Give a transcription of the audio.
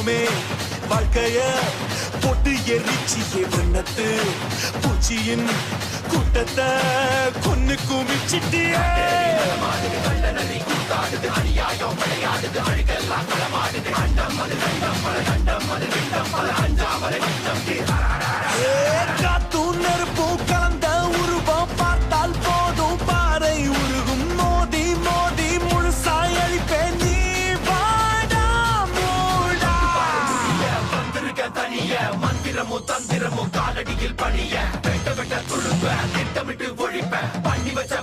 தெய்வமே வாழ்க்கைய பொட்டு எரிச்சியே வண்ணத்து பூச்சியின் கூட்டத்தை கொன்னு குமிச்சிட்டியே காத்தும் நெருப்பும் கலந்த உருவம் பார்த்தால் போதும் பாறை உருகும் மோதி மோதி முழுசாய் அழிப்பேன் நீ வாடா மூடா வந்திருக்க தனிய மந்திரமும் தந்திரமும் காலடியில் பணிய வெட்ட வெட்ட துழுப்ப திட்டமிட்டு ஒழிப்ப பண்ணி வச்ச